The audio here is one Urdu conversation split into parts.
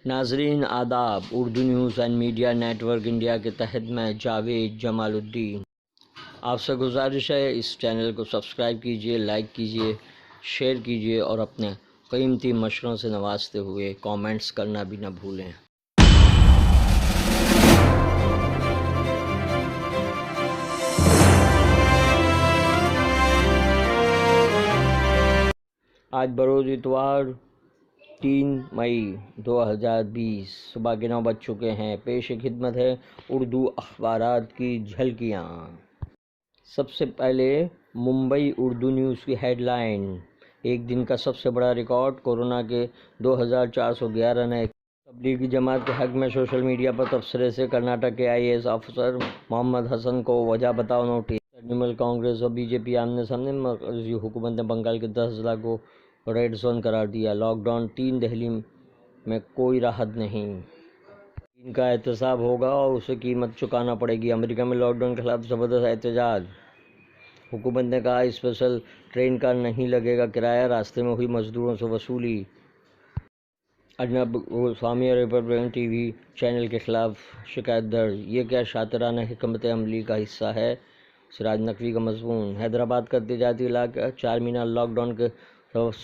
ناظرین آداب، Urdu news and media network India کے تحت میں جاوید جمال الدین آپ سے گزارش ہے اس چینل کو سبسکرائب کیجئے، لائک کیجئے، شیئر کیجئے اور اپنے قیمتی مشوروں سے نوازتے ہوئے کامنٹس کرنا بھی نہ بھولیں۔ آج بروز اتوار 3 مئی 2020 صبح کے 9 بج چکے ہیں۔ پیش خدمت ہے اردو اخبارات کی جھلکیاں۔ سب سے پہلے ممبئی اردو نیوز کی ہیڈ لائن۔ ایک دن کا سب سے بڑا ریکارڈ، کورونا کے 2411 نئے۔ تبلیغی جماعت کے حق میں سوشل میڈیا پر تبصرے سے کرناٹک کے IAS آفیسر محمد حسن کو وجہ بتاؤ نوٹس۔ ترنمول کانگریس اور BJP آمنے سامنے۔ مرکزی حکومت نے بنگال کے 10 ضلع کو ریڈ زون قرار دیا۔ لاک ڈاؤن 3، دہلی میں کوئی راحت نہیں۔ چین کا احتساب ہوگا اور اسے قیمت چکانا پڑے گی۔ امریکہ میں لاک ڈاؤن کے خلاف زبردست احتجاج۔ حکومت نے کہا اسپیشل ٹرین کا نہیں لگے گا کرایہ، راستے میں ہوئی مزدوروں سے وصولی۔ ارنب گوسوامی اور ریپبلکن TV چینل کے خلاف شکایت درج۔ یہ کیا شاطرانہ حکمت عملی کا حصہ ہے؟ سراج نقوی کا مضمون۔ حیدرآباد کا تجارتی علاقہ چار مینار لاک ڈاؤن کے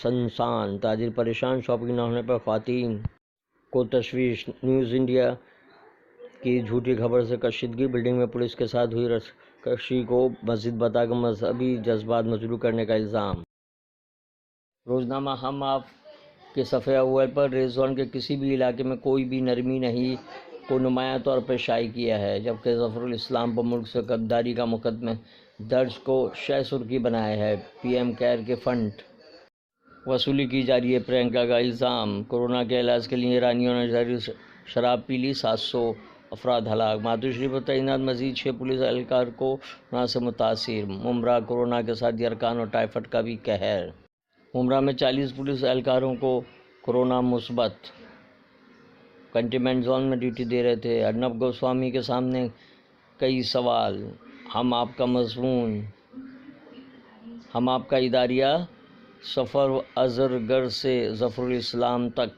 سنسان، تاجر پریشان، شاپنگ نہ ہونے پر خواتین کو تشویش۔ نیوز انڈیا کی جھوٹی خبر سے کشیدگی، بلڈنگ میں پولیس کے ساتھ ہوئی رشکشی کو مسجد بتا کر مذہبی جذبات مجروح کرنے کا الزام۔ روزنامہ ہم آپ کے صفحے اول پر ریڈ زون کے کسی بھی علاقے میں کوئی بھی نرمی نہیں کو نمایاں طور پر شائع کیا ہے، جبکہ ظفر الاسلام پر ملک سے غداری کا مقدمہ درج کو شہ سرخی بنایا ہے۔ PM کیئر کے فنڈ وصولی کی جا رہی ہے، پرینکا کا الزام۔ کورونا کے علاج کے لیے ایرانیوں نے زہریلی شراب پی لی، 700 افراد ہلاک۔ مادھوشری پر تعینات مزید 6 پولیس اہلکار کورونا سے متاثر۔ ممبرا، کورونا کے ساتھ یرقان اور ٹائیفائڈ کا بھی قہر۔ ممبرا میں 40 پولیس اہلکاروں کو کورونا مثبت، کنٹینمنٹ زون میں ڈیوٹی دے رہے تھے۔ ارنب گوسوامی کے سامنے کئی سوال۔ ہم آپ کا مضمون۔ ہم آپ کا اداریہ سفر ازہر سے ظفر الاسلام تک۔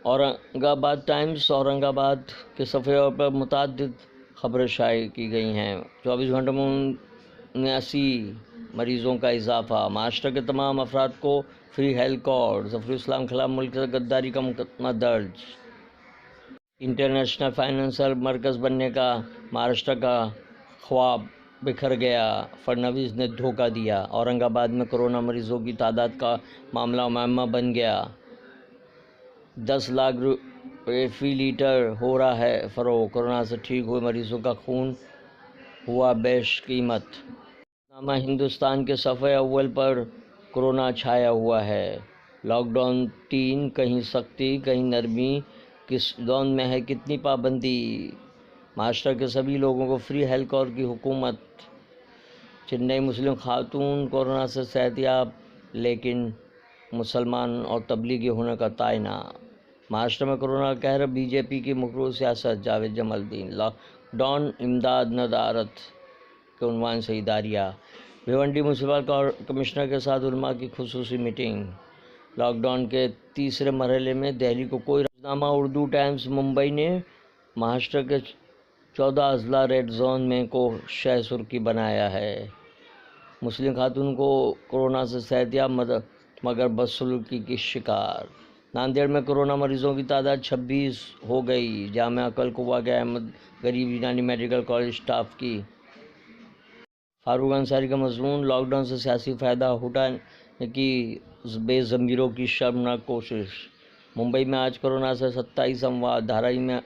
اورنگ آباد ٹائمز۔ اورنگ آباد کے صفحے پر متعدد خبریں شائع کی گئی ہیں۔ 24 گھنٹوں میں 79 مریضوں کا اضافہ۔ مہاراشٹر کے تمام افراد کو فری ہیلتھ کارڈ۔ ظفر الاسلام خلاف ملک سے غداری کا مقدمہ درج۔ انٹرنیشنل فائنانشل مرکز بننے کا مہاراشٹر کا خواب بکھر گیا، فڈنویس نے دھوکہ دیا۔ اورنگ آباد میں کورونا مریضوں کی تعداد کا معاملہ معمہ بن گیا۔ 10 لاکھ روپے فی لیٹر ہو رہا ہے فروخت۔ کورونا سے ٹھیک ہوئے مریضوں کا خون ہوا بیش قیمت۔ روزنامہ ہندوستان کے صفحے اول پر کورونا چھایا ہوا ہے۔ لاک ڈاؤن 3، کہیں سختی کہیں نرمی، کس زون میں ہے کتنی پابندی۔ مہاراشٹر کے سبھی لوگوں کو فری ہیلتھ کارڈ کی حکومت۔ چنئی مسلم خاتون کورونا سے صحت یاب لیکن مسلمان اور تبلیغی ہونے کا تعینہ۔ مہاراشٹر میں کورونا کا قہر، BJP کی مکروہ سیاست۔ جاوید جمال الدین۔ لاک ڈاؤن امداد ندارت کے عنوان سے اداریہ۔ بھیونڈی میونسپل کمشنر کے ساتھ علماء کی خصوصی میٹنگ۔ لاک ڈاؤن کے تیسرے مرحلے میں دہلی کو کوئی۔ روزنامہ اردو ٹائمز۔ ممبئی نے مہاراشٹر کے 14 اضلاع ریڈ زون میں کو شہ سرخی بنایا ہے۔ مسلم خاتون کو کورونا سے صحت یاب مگر بدسلوکی کی شکار۔ ناندیڑ میں کورونا مریضوں کی تعداد 26 ہو گئی۔ جامعہ کلکوا کے احمد غریب یونانی میڈیکل کالج اسٹاف کی۔ فاروق انصاری کا مضمون۔ لاک ڈاؤن سے سیاسی فائدہ اٹھانے کی بے ضمیروں کی شرمناک کوشش۔ ممبئی میں آج کورونا سے 27 اموات۔ دھارائی میں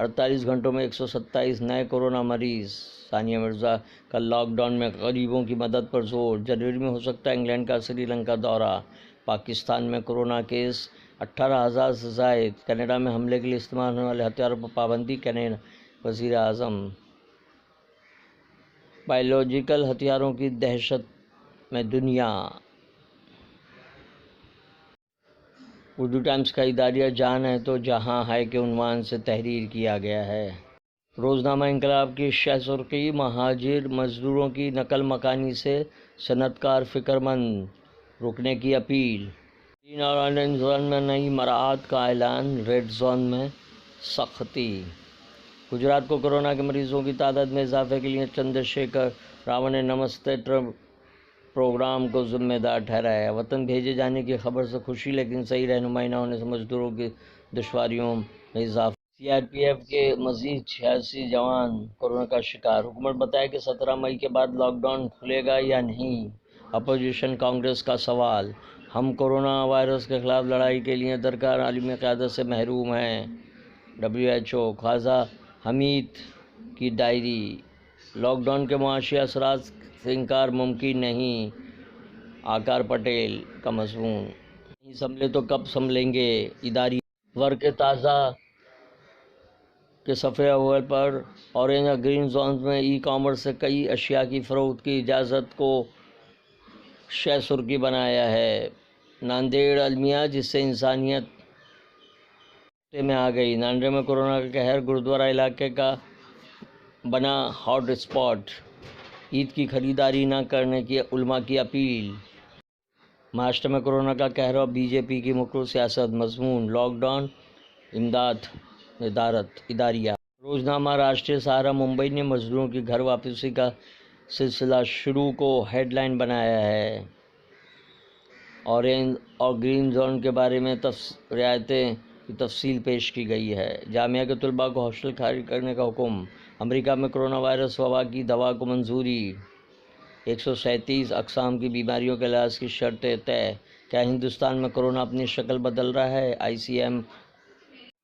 48 گھنٹوں میں 127 نئے کورونا مریض۔ ثانیہ مرزا کا لاک ڈاؤن میں غریبوں کی مدد پر زور۔ جنوری میں ہو سکتا ہے انگلینڈ کا سری لنکا دورہ۔ پاکستان میں کورونا کیس 18,000 سے زائد۔ کینیڈا میں حملے کے لیے استعمال ہونے والے ہتھیاروں پر پابندی۔ کینیڈا وزیر اعظم۔ بائیولوجیکل ہتھیاروں کی دہشت میں دنیا۔ اردو ٹائمز کا اداریہ جان ہے تو جہاں ہے کے عنوان سے تحریر کیا گیا ہے۔ روزنامہ انقلاب کی شہ سرخی۔ مہاجر مزدوروں کی نقل مکانی سے صنعت کار فکر مند، رکنے کی اپیل۔ گرین اور آرنج زون میں نئی مراعات کا اعلان۔ ریڈ زون میں سختی۔ گجرات کو کورونا کے مریضوں کی تعداد میں اضافے کے لیے چندر شیکھر راو نے نمستے ٹرمپ پروگرام کو ذمہ دار ٹھہرایا۔ وطن بھیجے جانے کی خبر سے خوشی، لیکن صحیح رہنمائی نہ ہونے سے مزدوروں کی دشواریوں میں اضافہ۔ سی آر پی ایف کے مزید 86 جوان کورونا کا شکار۔ حکومت بتائے کہ 17 مئی کے بعد لاک ڈاؤن کھلے گا یا نہیں۔ اپوزیشن کانگریس کا سوال، ہم کورونا وائرس کے خلاف لڑائی کے لیے درکار عالمی قیادت سے محروم ہیں۔ WHO خواجہ حمید کی ڈائری، لاک ڈاؤن کے معاشی اثرات سے انکار ممکن نہیں۔ آکار پٹیل کا مضمون، نہیں سنبھلے تو کب سنبھلیں گے؟ ادارہ ورک تازہ کے صفحے اول پر اورنج اور گرین زونز میں ای کامرس سے کئی اشیاء کی فروخت کی اجازت کو شہ سرخی بنایا ہے۔ ناندیڑ المیہ، جس سے انسانیت خطے میں آ گئی۔ ناندیڑ میں کورونا کا قہر، گرودوارہ علاقے کا بنا ہاٹ اسپاٹ۔ عید کی خریداری نہ کرنے کی علماء کی اپیل۔ مہاراشٹر میں کورونا کا قہر اور بی جے پی کی مکرو سیاست۔ مضمون، لاک ڈاؤن، امداد اداریہ۔ روزنامہ راشٹریہ سہارا ممبئی نے مزدوروں کی گھر واپسی کا سلسلہ شروع کو ہیڈ لائن بنایا ہے۔ اورنج اور گرین زون کے بارے میں رعایتیں کی تفصیل پیش کی گئی ہے۔ جامعہ کے طلباء کو ہاسٹل خالی کرنے کا حکم۔ امریکہ میں کورونا وائرس وبا کی دوا کو منظوری۔ 137 اقسام کی بیماریوں کے علاج کی شرطیں طے۔ کیا ہندوستان میں کورونا اپنی شکل بدل رہا ہے؟ ICM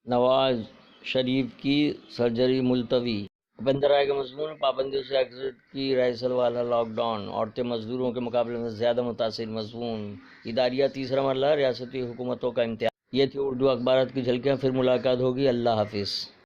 نواز شریف کی سرجری ملتوی۔ بھوپندر رائے کے مضمون، پابندیوں سے ایگزٹ کی رہائشی والا لاک ڈاؤن، عورتیں مزدوروں کے مقابلے میں زیادہ متاثر۔ مضمون، اداریہ تیسرا مرحلہ، ریاستی حکومتوں کا امتحان۔ یہ تھی اردو اخبارات کی جھلکیاں، پھر ملاقات ہوگی۔ اللہ حافظ۔